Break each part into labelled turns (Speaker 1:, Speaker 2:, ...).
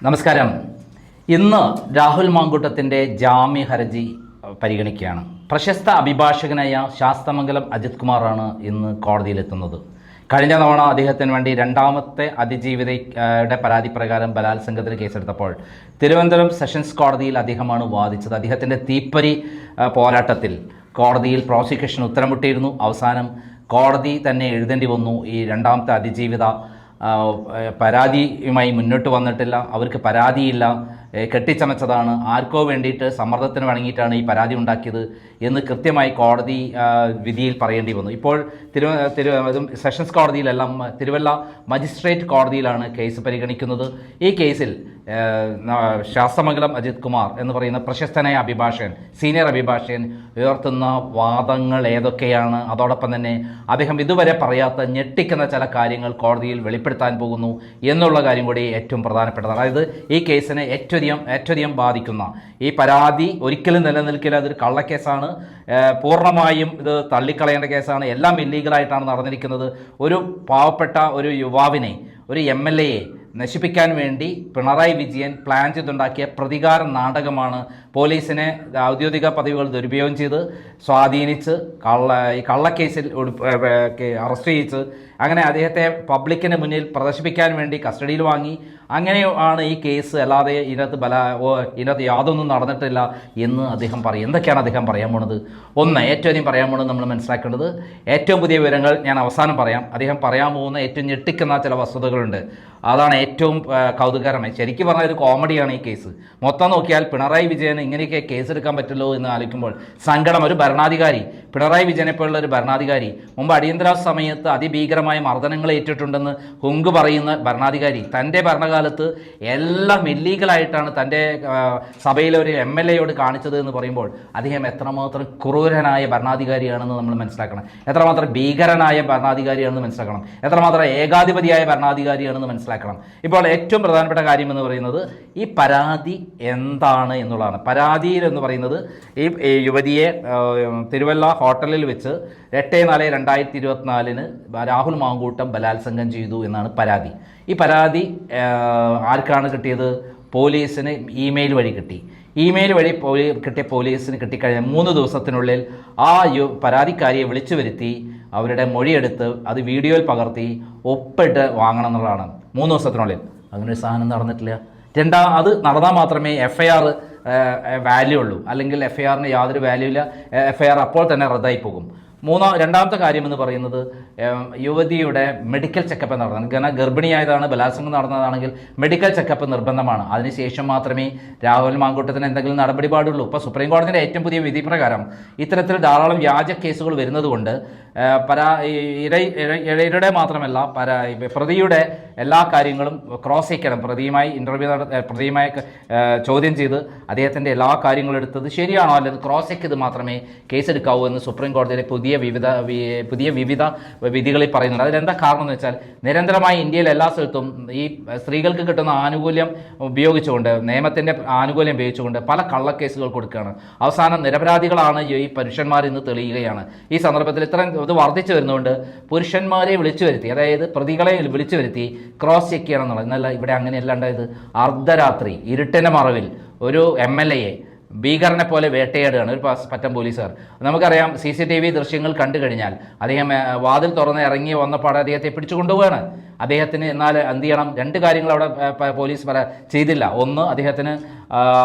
Speaker 1: നമസ്കാരം. ഇന്ന് രാഹുൽ മാങ്കൂട്ടത്തിൻ്റെ ജാമ്യ ഹർജി പരിഗണിക്കുകയാണ്. പ്രശസ്ത അഭിഭാഷകനായ ശാസ്തമംഗലം അജിത് കുമാറാണ് ഇന്ന് കോടതിയിലെത്തുന്നത്. കഴിഞ്ഞ തവണ അദ്ദേഹത്തിന് വേണ്ടി രണ്ടാമത്തെ അതിജീവിതയുടെ പരാതി പ്രകാരം ബലാത്സംഗത്തിന് കേസെടുത്തപ്പോൾ തിരുവനന്തപുരം സെഷൻസ് കോടതിയിൽ അദ്ദേഹമാണ് വാദിച്ചത്. അദ്ദേഹത്തിൻ്റെ തീപ്പൊരി പോരാട്ടത്തിൽ കോടതിയിൽ പ്രോസിക്യൂഷൻ ഉത്തരമിട്ടിരുന്നു. അവസാനം കോടതി തന്നെ എഴുതേണ്ടി വന്നു. ഈ രണ്ടാമത്തെ അതിജീവിത പരാതിയുമായി മുന്നോട്ട് വന്നിട്ടില്ല, അവർക്ക് പരാതിയില്ല, കെട്ടിച്ചമച്ചതാണ്, ആർക്കോ വേണ്ടിയിട്ട് സമ്മർദ്ദത്തിന് വഴങ്ങിയിട്ടാണ് ഈ പരാതി ഉണ്ടാക്കിയത് എന്ന് കൃത്യമായി കോടതി വിധിയിൽ പറയേണ്ടി വന്നു. ഇപ്പോൾ സെഷൻസ് കോടതിയിലെല്ലാം തിരുവല്ല മജിസ്ട്രേറ്റ് കോടതിയിലാണ് കേസ് പരിഗണിക്കുന്നത്. ഈ കേസിൽ ശാസ്തമംഗലം അജിത് കുമാർ എന്ന് പറയുന്ന പ്രശസ്തനായ അഭിഭാഷകൻ, സീനിയർ അഭിഭാഷകൻ ഉയർത്തുന്ന വാദങ്ങൾ ഏതൊക്കെയാണ്, അതോടൊപ്പം തന്നെ അദ്ദേഹം ഇതുവരെ പറയാത്ത ഞെട്ടിക്കുന്ന ചില കാര്യങ്ങൾ കോടതിയിൽ വെളിപ്പെടുത്താൻ പോകുന്നു എന്നുള്ള കാര്യം കൂടി ഏറ്റവും പ്രധാനപ്പെട്ടതാണ്. അതായത് ഈ കേസിനെ ഏറ്റവും ബാധിക്കുന്ന ഈ പരാതി ഒരിക്കലും നിലനിൽക്കില്ല, അതൊരു കള്ളക്കേസാണ്, പൂർണ്ണമായും ഇത് തള്ളിക്കളയേണ്ട കേസാണ്, എല്ലാം ഇല്ലീഗലായിട്ടാണ് നടന്നിരിക്കുന്നത്. ഒരു പാവപ്പെട്ട ഒരു യുവാവിനെ, ഒരു MLA നശിപ്പിക്കാൻ വേണ്ടി പിണറായി വിജയൻ പ്ലാൻ ചെയ്തുണ്ടാക്കിയ പ്രതികാര നാടകമാണ്. പോലീസിനെ ഔദ്യോഗിക പദവികൾ ദുരുപയോഗം ചെയ്ത് സ്വാധീനിച്ച് ഈ കള്ളക്കേസിൽ അറസ്റ്റ് ചെയ്യിച്ച് അങ്ങനെ അദ്ദേഹത്തെ പബ്ലിക്കിന് മുന്നിൽ പ്രദർശിപ്പിക്കാൻ വേണ്ടി കസ്റ്റഡിയിൽ വാങ്ങി. അങ്ങനെയാണ് ഈ കേസ്, അല്ലാതെ ഇതിനകത്ത് യാതൊന്നും നടന്നിട്ടില്ല എന്ന് അദ്ദേഹം പറയും. എന്തൊക്കെയാണ് അദ്ദേഹം പറയാൻ പോണത്? ഏറ്റവും അധികം പറയാൻ പോണത് നമ്മൾ മനസ്സിലാക്കേണ്ടത്, ഏറ്റവും പുതിയ വിവരങ്ങൾ ഞാൻ അവസാനം പറയാം. അദ്ദേഹം പറയാൻ പോകുന്ന ഏറ്റവും ഞെട്ടിക്കുന്ന ചില വസ്തുതകളുണ്ട്. അതാണ് ഏറ്റവും കൗതുകകരമായി. ശരിക്കും പറഞ്ഞാൽ ഒരു കോമഡിയാണ് ഈ കേസ്. മൊത്തം നോക്കിയാൽ പിണറായി വിജയന് ഇങ്ങനെയൊക്കെ കേസെടുക്കാൻ പറ്റുള്ളൂ എന്ന് ആലോചിക്കുമ്പോൾ സങ്കടം. ഒരു ഭരണാധികാരി, പിണറായി വിജയനെ പോലുള്ള ഒരു ഭരണാധികാരി, മുമ്പ് അടിയന്തരാവസ്ഥ സമയത്ത് അതിഭീകരമായ മർദ്ദനങ്ങൾ ഏറ്റിട്ടുണ്ടെന്ന് ഹുങ്ക് പറയുന്ന ഭരണാധികാരി, തൻ്റെ ഭരണകാലത്ത് എല്ലാം ഇല്ലീഗലായിട്ടാണ് തൻ്റെ സഭയിലെ ഒരു MLAയോട് കാണിച്ചത് എന്ന് പറയുമ്പോൾ അദ്ദേഹം എത്രമാത്രം ക്രൂരനായ ഭരണാധികാരിയാണെന്ന് നമ്മൾ മനസ്സിലാക്കണം. എത്രമാത്രം ഭീകരനായ ഭരണാധികാരിയാണെന്ന് മനസ്സിലാക്കണം. എത്രമാത്രം ഏകാധിപതിയായ ഭരണാധികാരിയാണെന്ന് മനസ്സിലാക്കണം. ഇപ്പോൾ ഏറ്റവും പ്രധാനപ്പെട്ട കാര്യം എന്ന് പറയുന്നത് ഈ പരാതി എന്താണ് എന്നുള്ളതാണ്. പരാതി എന്ന് പറയുന്നത് ഈ യുവതിയെ തിരുവല്ല ഹോട്ടലിൽ വെച്ച് 8/4/2024 രാഹുൽ മാങ്കൂട്ടം ബലാത്സംഗം ചെയ്തു എന്നാണ് പരാതി. ഈ പരാതി ആർക്കാണ് കിട്ടിയത്? പോലീസിന് ഇമെയിൽ വഴി കിട്ടി. ഇമെയിൽ വഴി കിട്ടിയ പോലീസിന് കിട്ടിക്കഴിഞ്ഞാൽ 3 ദിവസത്തിനുള്ളിൽ ആ പരാതിക്കാരിയെ വിളിച്ചു വരുത്തി അവരുടെ മൊഴിയെടുത്ത് അത് വീഡിയോയിൽ പകർത്തി ഒപ്പിട്ട് വാങ്ങണം എന്നുള്ളതാണ്. 3 ദിവസത്തിനുള്ളിൽ. അങ്ങനെ ഒരു സാധനം നടന്നിട്ടില്ല. അത് നടന്നാൽ മാത്രമേ FIR വാല്യൂ ഉള്ളൂ, അല്ലെങ്കിൽ FIRന് യാതൊരു വാല്യൂ ഇല്ല. FIR അപ്പോൾ തന്നെ റദ്ദായി പോകും. രണ്ടാമത്തെ കാര്യം എന്ന് പറയുന്നത് യുവതിയുടെ മെഡിക്കൽ ചെക്കപ്പ് നടത്തണം. കാരണം ഗർഭിണിയായതാണ്, ബലാത്സംഗം നടന്നതാണെങ്കിൽ മെഡിക്കൽ ചെക്കപ്പ് നിർബന്ധമാണ്. അതിനുശേഷം മാത്രമേ രാഹുൽ മാങ്കൂട്ടത്തിന് എന്തെങ്കിലും നടപടി പാടുള്ളൂ. ഇപ്പോൾ സുപ്രീം കോടതിയുടെ ഏറ്റവും പുതിയ വിധി പ്രകാരം ഇത്തരത്തിൽ ധാരാളം വ്യാജ കേസുകൾ വരുന്നതുകൊണ്ട് ഇരയുടെ മാത്രമല്ല പ്രതിയുടെ എല്ലാ കാര്യങ്ങളും ക്രോസ് ചെക്കണം. പ്രതിയുമായി ചോദ്യം ചെയ്ത് അദ്ദേഹത്തിൻ്റെ എല്ലാ കാര്യങ്ങളും എടുത്തത് ശരിയാണോ അല്ലെങ്കിൽ ക്രോസ് ചെക്ക് ചെയ്ത് മാത്രമേ കേസെടുക്കാവൂ എന്ന് സുപ്രീം കോടതിയിലെ പുതിയ വിവിധ വിധികളിൽ പറയുന്നുണ്ട്. അതിലെന്താ കാരണം എന്ന് വെച്ചാൽ, നിരന്തരമായി ഇന്ത്യയിൽ എല്ലാ സ്ഥലത്തും ഈ സ്ത്രീകൾക്ക് കിട്ടുന്ന ആനുകൂല്യം ഉപയോഗിച്ചുകൊണ്ട്, നിയമത്തിൻ്റെ ആനുകൂല്യം ഉപയോഗിച്ചുകൊണ്ട് പല കള്ളക്കേസുകൾ കൊടുക്കുകയാണ്. അവസാനം നിരപരാധികളാണ് ഈ പുരുഷന്മാർ ഇന്ന് തെളിയുകയാണ്. ഈ സന്ദർഭത്തിൽ ഇത് വർദ്ധിച്ചു വരുന്നതുകൊണ്ട് പുരുഷന്മാരെ വിളിച്ചു വരുത്തി, അതായത് പ്രതികളെ വിളിച്ചു വരുത്തി ക്രോസ് ചെക്ക് ചെയ്യണം എന്നുള്ളത്. എന്നല്ല, ഇവിടെ അങ്ങനെയല്ല ഉണ്ടായത്. അർദ്ധരാത്രി ഇരുട്ടിൻ്റെ മറവിൽ ഒരു MLAയെ ഭീകരനെ പോലെ വേട്ടയാടുകയാണ് ഒരു പറ്റം പോലീസുകാർ. നമുക്കറിയാം, CCTV ദൃശ്യങ്ങൾ കണ്ടു കഴിഞ്ഞാൽ അദ്ദേഹം വാതിൽ തുറന്ന് ഇറങ്ങി വന്നപാടെ അദ്ദേഹത്തെ പിടിച്ചു കൊണ്ടുപോവുകയാണ്. അദ്ദേഹത്തിന് എന്നാൽ എന്ത് ചെയ്യണം? 2 കാര്യങ്ങൾ അവിടെ പോലീസ് ചെയ്തില്ല. ഒന്ന്, അദ്ദേഹത്തിന്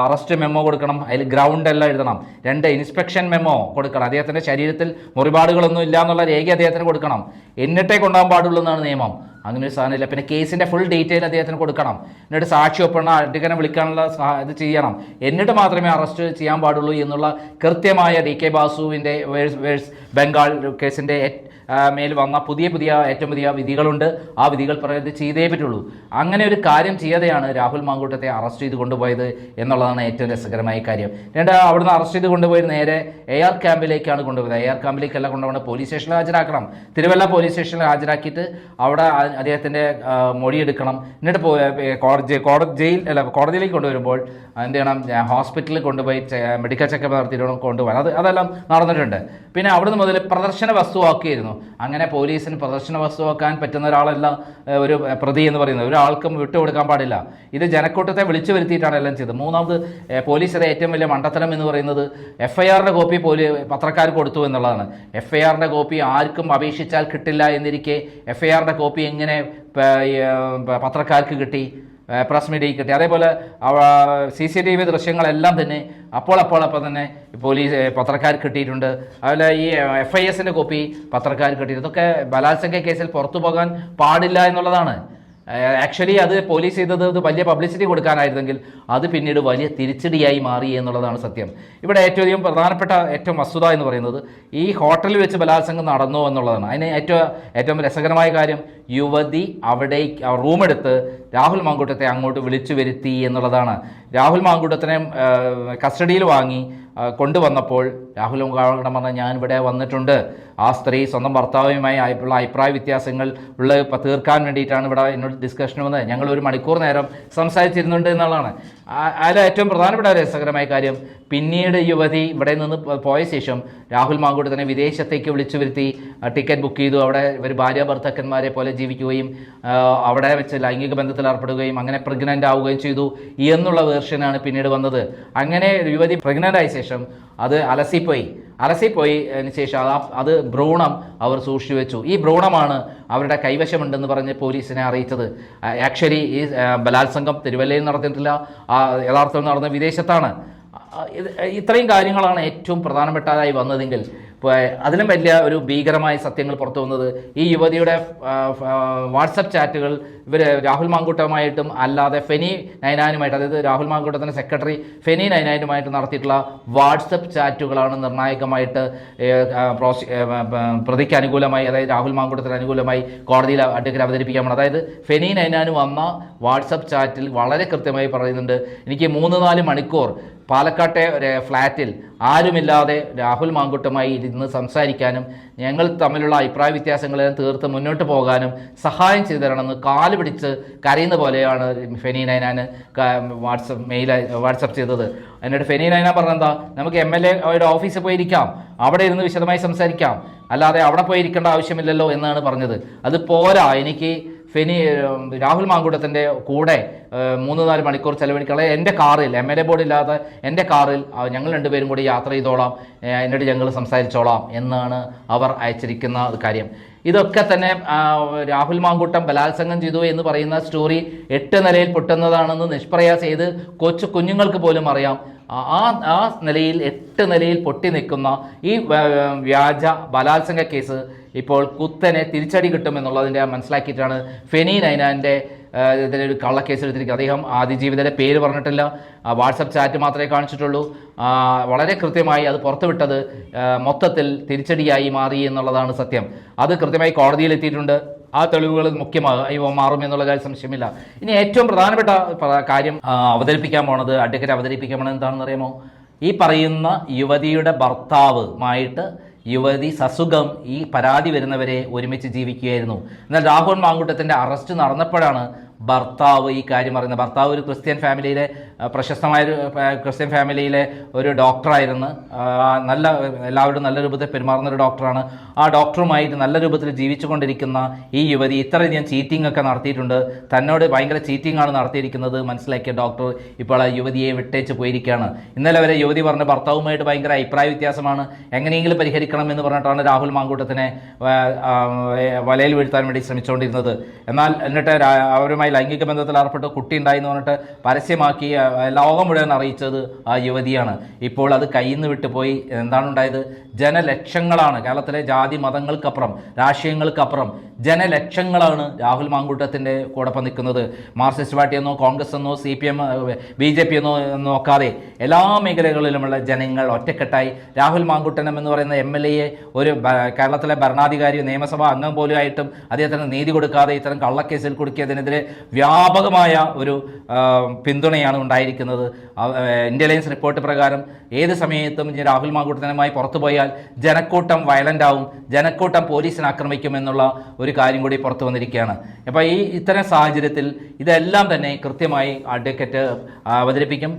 Speaker 1: അറസ്റ്റ് മെമ്മോ കൊടുക്കണം, അതിൽ ഗ്രൗണ്ട് എല്ലാം എഴുതണം. 2, ഇൻസ്പെക്ഷൻ മെമ്മോ കൊടുക്കണം. അദ്ദേഹത്തിൻ്റെ ശരീരത്തിൽ മുറിപാടുകളൊന്നും ഇല്ല എന്നുള്ള രേഖ അദ്ദേഹത്തിന് കൊടുക്കണം. എന്നിട്ടേ കൊണ്ടുപോകാൻ പാടുള്ളൂ എന്നാണ് നിയമം. അങ്ങനെ ഒരു സാധനമില്ല. പിന്നെ കേസിൻ്റെ ഫുൾ ഡീറ്റെയിൽ അദ്ദേഹത്തിന് കൊടുക്കണം. എന്നിട്ട് സാക്ഷി ഒപ്പിടണം, അഡ്വക്കേറ്റിനെ വിളിക്കാനുള്ള ഇത് ചെയ്യണം. എന്നിട്ട് മാത്രമേ അറസ്റ്റ് ചെയ്യാൻ പാടുള്ളൂ എന്നുള്ള കൃത്യമായ DK ബാസുവിൻ്റെ ബംഗാൾ കേസിൻ്റെ മേൽ വന്ന ഏറ്റവും പുതിയ വിധികളുണ്ട്. ആ വിധികൾ പറയുന്നത് ചെയ്തേ പറ്റുള്ളൂ. അങ്ങനെ ഒരു കാര്യം ചെയ്യാതെയാണ് രാഹുൽ മാങ്കൂട്ടത്തെ അറസ്റ്റ് ചെയ്ത് കൊണ്ടുപോയത് എന്നുള്ളതാണ് ഏറ്റവും രസകരമായ കാര്യം. അവിടുന്ന് അറസ്റ്റ് ചെയ്ത് കൊണ്ടുപോയി നേരെ AR ക്യാമ്പിലേക്കാണ് കൊണ്ടുപോയത്. AR ക്യാമ്പിലേക്കല്ല കൊണ്ടുപോകണം, പോലീസ് സ്റ്റേഷനിൽ ഹാജരാക്കണം. തിരുവല്ല പോലീസ് സ്റ്റേഷനിൽ ഹാജരാക്കിയിട്ട് അവിടെ അദ്ദേഹത്തിൻ്റെ മൊഴിയെടുക്കണം. എന്നിട്ട് കോടതിയിലേക്ക് കൊണ്ടുവരുമ്പോൾ എന്ത് ചെയ്യണം? ഹോസ്പിറ്റലിൽ കൊണ്ടുപോയി മെഡിക്കൽ ചെക്കപ്പ് നടത്തിയിട്ട് കൊണ്ടുപോകാൻ. അതെല്ലാം നടന്നിട്ടുണ്ട്. പിന്നെ അവിടുന്ന് മുതൽ പ്രദർശന വസ്തുവാക്കിയിരുന്നു. ചെയ്യുന്നു. അങ്ങനെ പോലീസിന് പ്രദർശന വസ്തുവാക്കാൻ പറ്റുന്ന ഒരാളല്ല ഒരു പ്രതി എന്ന് പറയുന്നത്. ഒരാൾക്കും വിട്ടുകൊടുക്കാൻ പാടില്ല. ഇത് ജനക്കൂട്ടത്തെ വിളിച്ചു വരുത്തിയിട്ടാണ് എല്ലാം ചെയ്തത്. മൂന്നാമത് പോലീസിലെ ഏറ്റവും വലിയ മണ്ടത്തരം എന്ന് പറയുന്നത് FIRന്റെ കോപ്പി പത്രക്കാർ കൊടുത്തു എന്നുള്ളതാണ്. FIRന്റെ കോപ്പി ആർക്കും അപേക്ഷിച്ചാൽ കിട്ടില്ല എന്നിരിക്കെ FIRന്റെ കോപ്പി എങ്ങനെ പത്രക്കാർക്ക് കിട്ടി, പ്രസ് മീഡിയയ്ക്ക് കിട്ടി? അതേപോലെ CCTV ദൃശ്യങ്ങളെല്ലാം തന്നെ അപ്പോൾ തന്നെ പത്രക്കാർക്ക് കിട്ടിയിട്ടുണ്ട്. അതുപോലെ ഈ FISന്റെ കോപ്പി പത്രക്കാർക്ക് കിട്ടിയിട്ടുണ്ട്. ഇതൊക്കെ ബലാത്സംഗ കേസിൽ പുറത്തു പോകാൻ പാടില്ല എന്നുള്ളതാണ്. ആക്ച്വലി അത് പോലീസ് ചെയ്തത് വലിയ പബ്ലിസിറ്റി കൊടുക്കാനായിരുന്നെങ്കിൽ അത് പിന്നീട് വലിയ തിരിച്ചടിയായി മാറി എന്നുള്ളതാണ് സത്യം. ഇവിടെ ഏറ്റവും പ്രധാനപ്പെട്ട വസ്തുത എന്ന് പറയുന്നത് ഈ ഹോട്ടലിൽ വെച്ച് ബലാത്സംഗം നടന്നു എന്നുള്ളതാണ്. അതിന് ഏറ്റവും രസകരമായ കാര്യം, യുവതി അവിടെ റൂമെടുത്ത് രാഹുൽ മാങ്കൂട്ടത്തെ അങ്ങോട്ട് വിളിച്ചു വരുത്തി എന്നുള്ളതാണ്. രാഹുൽ മാങ്കൂട്ടത്തിനെ കസ്റ്റഡിയിൽ വാങ്ങി കൊണ്ടുവന്നപ്പോൾ രാഹുൽ മാങ്കൂട്ടം പറഞ്ഞാൽ ഞാൻ ഇവിടെ വന്നിട്ടുണ്ട്, ആ സ്ത്രീ സ്വന്തം ഭർത്താവുമായി ഉള്ള അഭിപ്രായ വ്യത്യാസങ്ങൾ തീർക്കാൻ വേണ്ടിയിട്ടാണ് ഇവിടെ എന്നോട് ഡിസ്കഷന് വന്നത്, ഞങ്ങൾ 1 മണിക്കൂർ നേരം സംസാരിച്ചിരുന്നുണ്ട് എന്നുള്ളതാണ്. അതിൽ ഏറ്റവും പ്രധാനപ്പെട്ട രസകരമായ കാര്യം, പിന്നീട് യുവതി ഇവിടെ നിന്ന് പോയ ശേഷം രാഹുൽ മാങ്കൂട്ടത്തിനെ വിദേശത്തേക്ക് വിളിച്ചു വരുത്തി ടിക്കറ്റ് ബുക്ക് ചെയ്തു. അവിടെ ഇവർ ഭാര്യ ഭർത്താക്കന്മാരെ പോലെ ജീവിക്കുകയും അവിടെ വെച്ച് ലൈംഗിക ബന്ധത്തിൽ ഏർപ്പെടുകയും അങ്ങനെ പ്രഗ്നൻ്റ് ആവുകയും ചെയ്തു എന്നുള്ള വേർഷനാണ് പിന്നീട് വന്നത്. അങ്ങനെ യുവതി പ്രഗ്നൻ്റ് ആയ ശേഷം അത് അലസിപ്പോയി ശേഷം അത് ഭ്രൂണം അവർ സൂക്ഷിച്ചു വെച്ചു. ഈ ഭ്രൂണമാണ് അവരുടെ കൈവശമുണ്ടെന്ന് പറഞ്ഞ് പോലീസിനെ അറിയിച്ചത്. ആക്ച്വലി ഈ ബലാത്സംഗം തിരുവല്ലയിൽ നടത്തിയിട്ടില്ല, യഥാർത്ഥത്തിൽ നടന്ന വിദേശത്താണ്. ഇത്രയും കാര്യങ്ങളാണ് ഏറ്റവും പ്രധാനപ്പെട്ടതായി വന്നതെങ്കിൽ അതിലും വലിയ ഒരു ഭീകരമായ സത്യങ്ങൾ പുറത്തു വന്നത് ഈ യുവതിയുടെ വാട്സപ്പ് ചാറ്റുകൾ ഇവർ രാഹുൽ മാങ്കൂട്ടമായിട്ടും അല്ലാതെ ഫെനി നൈനാനുമായിട്ട്, അതായത് രാഹുൽ മാങ്കൂട്ടത്തിൻ്റെ സെക്രട്ടറി ഫെനി നൈനാനുമായിട്ട് നടത്തിയിട്ടുള്ള വാട്സപ്പ് ചാറ്റുകളാണ് നിർണായകമായിട്ട് പ്രതിക്ക് അനുകൂലമായി, അതായത് രാഹുൽ മാങ്കൂട്ടത്തിന് അനുകൂലമായി കോടതിയിൽ അഡ്വക്കേറ്റ് അവതരിപ്പിക്കാൻ വേണം. അതായത് ഫെനി നൈനാന് വന്ന വാട്സപ്പ് ചാറ്റിൽ വളരെ കൃത്യമായി പറയുന്നുണ്ട്, എനിക്ക് 3-4 മണിക്കൂർ പാലക്കാട്ടെ ഫ്ലാറ്റിൽ ആരുമില്ലാതെ രാഹുൽ മാങ്കൂട്ടമായി ഇരുന്ന് സംസാരിക്കാനും ഞങ്ങൾ തമ്മിലുള്ള അഭിപ്രായ വ്യത്യാസങ്ങളെല്ലാം തീർത്ത് മുന്നോട്ട് പോകാനും സഹായം ചെയ്തു തരണമെന്ന് കാല് പിടിച്ച് കരയുന്ന പോലെയാണ് ഫെനി നൈനാന് വാട്സപ്പ് ചെയ്തത്. എന്നിട്ട് ഫെനി നൈന പറഞ്ഞെന്താ, നമുക്ക് MLA ഓഫീസിൽ പോയിരിക്കാം, അവിടെ ഇരുന്ന് വിശദമായി സംസാരിക്കാം, അല്ലാതെ അവിടെ പോയിരിക്കേണ്ട ആവശ്യമില്ലല്ലോ എന്നാണ് പറഞ്ഞത്. അത് പോരാ, എനിക്ക് രാഹുൽ മാങ്കൂട്ടത്തിൻ്റെ കൂടെ 3-4 മണിക്കൂർ ചെലവഴിക്കാതെ എൻ്റെ കാറിൽ, MLA ബോർഡില്ലാതെ എൻ്റെ കാറിൽ ഞങ്ങൾ 2 പേരും കൂടി യാത്ര ചെയ്തോളാം, എന്നിട്ട് ഞങ്ങൾ സംസാരിച്ചോളാം എന്നാണ് അവർ അയച്ചിരിക്കുന്ന കാര്യം. ഇതൊക്കെ തന്നെ രാഹുൽ മാങ്കൂട്ടം ബലാത്സംഗം ചെയ്തു എന്ന് പറയുന്ന സ്റ്റോറി 8 നിലയിൽ പൊട്ടുന്നതാണെന്ന് നിഷ്പ്രയാസം ചെയ്ത് കുഞ്ഞുങ്ങൾക്ക് പോലും അറിയാം. ആ നിലയിൽ 8 നിലയിൽ പൊട്ടി നിൽക്കുന്ന ഈ വ്യാജ ബലാത്സംഗ കേസ് ഇപ്പോൾ കുത്തനെ തിരിച്ചടി കിട്ടുമെന്നുള്ളതിൻ്റെ മനസ്സിലാക്കിയിട്ടാണ് ഫെനി നൈനാൻ്റെ ഇതിലൊരു കള്ളക്കേസ് എടുത്തിരിക്കുന്നത്. അദ്ദേഹം ആദിജീവിതയുടെ പേര് പറഞ്ഞിട്ടില്ല, വാട്സപ്പ് ചാറ്റ് മാത്രമേ കാണിച്ചിട്ടുള്ളൂ. വളരെ കൃത്യമായി അത് പുറത്തുവിട്ടത് മൊത്തത്തിൽ തിരിച്ചടിയായി മാറി എന്നുള്ളതാണ് സത്യം. അത് കൃത്യമായി കോടതിയിലെത്തിയിട്ടുണ്ട്. ആ തെളിവുകൾ മുഖ്യമായി മാറും എന്നുള്ള കാര്യം സംശയമില്ല. ഇനി ഏറ്റവും പ്രധാനപ്പെട്ട കാര്യം അഡ്വക്കേറ്റ് അവതരിപ്പിക്കാൻ പോണത് എന്താണെന്ന് അറിയാമോ? ഈ പറയുന്ന യുവതിയുടെ ഭർത്താവുമായിട്ട് യുവതി സസുഖം ഈ പരാതി വരുന്നവരെ ഒരുമിച്ച് ജീവിക്കുകയായിരുന്നു. എന്നാൽ രാഹുൽ മാങ്കൂട്ടത്തിൻ്റെ അറസ്റ്റ് നടന്നപ്പോഴാണ് ഭർത്താവ് ഈ കാര്യം പറയുന്നത്. ഭർത്താവ് ഒരു ക്രിസ്ത്യൻ ഫാമിലിയിലെ പ്രശസ്തമായൊരു ക്രിസ്ത്യൻ ഫാമിലിയിലെ ഒരു ഡോക്ടറായിരുന്നു. എല്ലാവരും നല്ല രൂപത്തിൽ പെരുമാറുന്ന ഒരു ഡോക്ടറാണ്. ആ ഡോക്ടറുമായിട്ട് നല്ല രൂപത്തിൽ ജീവിച്ചു കൊണ്ടിരിക്കുന്ന ഈ യുവതി ഇത്രയധികം ചീറ്റിംഗ് ഒക്കെ നടത്തിയിട്ടുണ്ട്, തന്നോട് ഭയങ്കര ചീറ്റിംഗ് ആണ് നടത്തിയിരിക്കുന്നത് മനസ്സിലാക്കിയ ഡോക്ടർ ഇപ്പോൾ ആ യുവതിയെ വിട്ടേച്ച് പോയിരിക്കുകയാണ്. ഇന്നലെ വരെ യുവതി പറഞ്ഞ ഭർത്താവുമായിട്ട് ഭയങ്കര അഭിപ്രായ വ്യത്യാസമാണ്, എങ്ങനെയെങ്കിലും പരിഹരിക്കണം എന്ന് പറഞ്ഞിട്ടാണ് രാഹുൽ മാങ്കൂട്ടത്തിനെ വലയിൽ വീഴ്ത്താൻ വേണ്ടി ശ്രമിച്ചുകൊണ്ടിരുന്നത്. എന്നാൽ എന്നിട്ട് അവരുമായി ലൈംഗിക ബന്ധത്തിൽ ഏർപ്പെട്ട് കുട്ടി ഉണ്ടായി എന്ന് പറഞ്ഞിട്ട് പരസ്യമാക്കി ലോകം മുഴുവൻ അറിയിച്ചത് ആ യുവതിയാണ്. ഇപ്പോൾ അത് കയ്യിൽ നിന്ന് വിട്ടുപോയി. എന്താണ് ഉണ്ടായത്? ജനലക്ഷങ്ങളാണ്, കേരളത്തിലെ ജാതി മതങ്ങൾക്കപ്പുറം രാഷ്ട്രീയങ്ങൾക്കപ്പുറം ജനലക്ഷങ്ങളാണ് രാഹുൽ മാങ്കൂട്ടത്തിൻ്റെ കൂടൊപ്പം നിൽക്കുന്നത്. മാർക്സിസ്റ്റ് പാർട്ടി എന്നോ കോൺഗ്രസ് എന്നോ CPM BJP എന്നോ നോക്കാതെ എല്ലാ മേഖലകളിലുമുള്ള ജനങ്ങൾ ഒറ്റക്കെട്ടായി രാഹുൽ മാങ്കൂട്ടനം എന്ന് പറയുന്ന MLA ഒരു കേരളത്തിലെ ഭരണാധികാരി നിയമസഭാ അംഗം പോലും ആയിട്ടും അദ്ദേഹത്തിന് നീതി കൊടുക്കാതെ ഇത്തരം കള്ളക്കേസിൽ കുടുക്കിയതിനെതിരെ വ്യാപകമായ ഒരു പിന്തുണയാണ് ഉണ്ടായിരിക്കുന്നത്. ഇന്റലിജൻസ് റിപ്പോർട്ട് പ്രകാരം ഏത് സമയത്തും രാഹുൽ മാങ്കൂട്ടത്തിനുമായി പുറത്തു പോയാൽ ജനക്കൂട്ടം വയലൻ്റ് ആവും, ജനക്കൂട്ടം പോലീസിനെ ആക്രമിക്കും എന്നുള്ള ഒരു കാര്യം കൂടി പുറത്തു വന്നിരിക്കുകയാണ്. അപ്പോൾ ഇത്തരം സാഹചര്യത്തിൽ ഇതെല്ലാം തന്നെ കൃത്യമായി അഡ്വക്കേറ്റ് അവതരിപ്പിക്കും.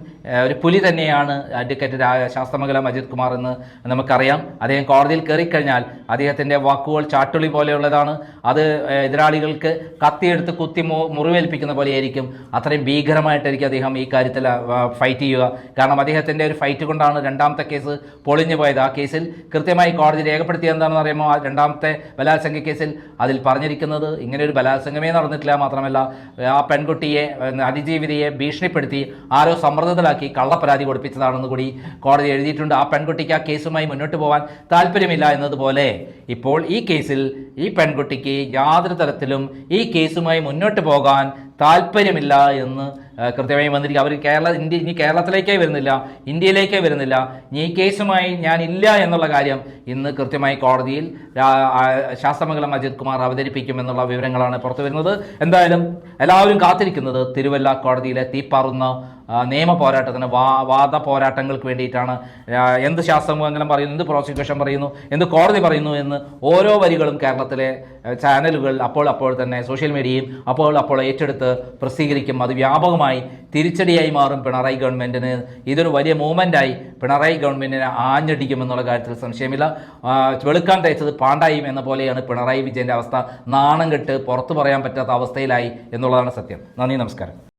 Speaker 1: ഒരു പുലി തന്നെയാണ് അഡ്വക്കേറ്റ് ശാസ്തമംഗലം അജിത് കുമാർ എന്ന് നമുക്കറിയാം. അദ്ദേഹം കോടതിയിൽ കയറിക്കഴിഞ്ഞാൽ അദ്ദേഹത്തിൻ്റെ വാക്കുകൾ ചാട്ടുളി പോലെയുള്ളതാണ്. അത് എതിരാളികൾക്ക് കത്തിയെടുത്ത് കുത്തി മുറിവേൽപ്പിക്കുന്ന പോലെയായിരിക്കും. അത്രയും ഭീകരമായിട്ടായിരിക്കും അദ്ദേഹം ഈ കാര്യത്തിൽ ഫൈറ്റ് ചെയ്യുക. കാരണം അദ്ദേഹത്തിൻ്റെ ഒരു ഫൈറ്റ് കൊണ്ടാണ് രണ്ടാമത്തെ കേസ് പൊളിഞ്ഞു പോയത്. ആ കേസിൽ കൃത്യമായി കോടതി രേഖപ്പെടുത്തിയത് എന്താണെന്ന് അറിയുമ്പോൾ, ആ രണ്ടാമത്തെ ബലാത്സംഗ കേസിൽ അതിൽ പറഞ്ഞിരിക്കുന്നത് ഇങ്ങനെ ഒരു ബലാത്സംഗമേ നടന്നിട്ടില്ല, മാത്രമല്ല ആ പെൺകുട്ടിയെ അതിജീവിതയെ ഭീഷണിപ്പെടുത്തി ആരോ സമ്മർദ്ദത്തിലാക്കി കള്ളപ്പരാതി കൊടുപ്പിച്ചതാണെന്ന് കൂടി കോടതി എഴുതിയിട്ടുണ്ട്. ആ പെൺകുട്ടിക്ക് ആ കേസുമായി മുന്നോട്ട് പോകാൻ താല്പര്യമില്ല എന്നതുപോലെ ഇപ്പോൾ ഈ കേസിൽ ഈ പെൺകുട്ടിക്ക് യാതൊരു തരത്തിലും ഈ കേസുമായി മുന്നോട്ട് പോകാൻ താല്പര്യമില്ല എന്ന് കൃത്യമായി വന്നിരിക്കുക. അവർ ഇനി കേരളത്തിലേക്കേ വരുന്നില്ല, ഇന്ത്യയിലേക്കേ വരുന്നില്ല. ഈ കേസുമായി ഞാൻ ഇല്ല എന്നുള്ള കാര്യം ഇന്ന് കൃത്യമായി കോടതിയിൽ ശാസ്തമംഗലം അജിത് കുമാർ അവതരിപ്പിക്കുമെന്നുള്ള വിവരങ്ങളാണ് പുറത്തു വരുന്നത്. എന്തായാലും എല്ലാവരും കാത്തിരിക്കുന്നത് തിരുവല്ല കോടതിയിലെ തീപ്പാറുന്ന നിയമ പോരാട്ടത്തിന് വാദ പോരാട്ടങ്ങൾക്ക് വേണ്ടിയിട്ടാണ്. എന്ത് ശാസ്തമംഗലം പറയുന്നു, എന്ത് പ്രോസിക്യൂഷൻ പറയുന്നു, എന്ത് കോടതി പറയുന്നു എന്ന് ഓരോ വരികളും കേരളത്തിലെ ചാനലുകൾ അപ്പോൾ തന്നെ സോഷ്യൽ മീഡിയയും അപ്പോൾ ഏറ്റെടുത്ത് പ്രസിദ്ധീകരിക്കും. അത് വ്യാപകമായി തിരിച്ചടിയായി മാറും പിണറായി ഗവൺമെൻറ്റിന്. ഇതൊരു വലിയ മൂവ്മെൻറ്റായി പിണറായി ഗവൺമെൻറ്റിനെ ആഞ്ഞടിക്കുമെന്നുള്ള കാര്യത്തിൽ സംശയമില്ല. വെളുക്കാൻ തയ്ച്ചത് പാണ്ടായും എന്ന പോലെയാണ് പിണറായി വിജയൻ്റെ അവസ്ഥ. നാണം കെട്ട് പുറത്തു പറയാൻ പറ്റാത്ത അവസ്ഥയിലായി എന്നുള്ളതാണ് സത്യം. നന്ദി, നമസ്കാരം.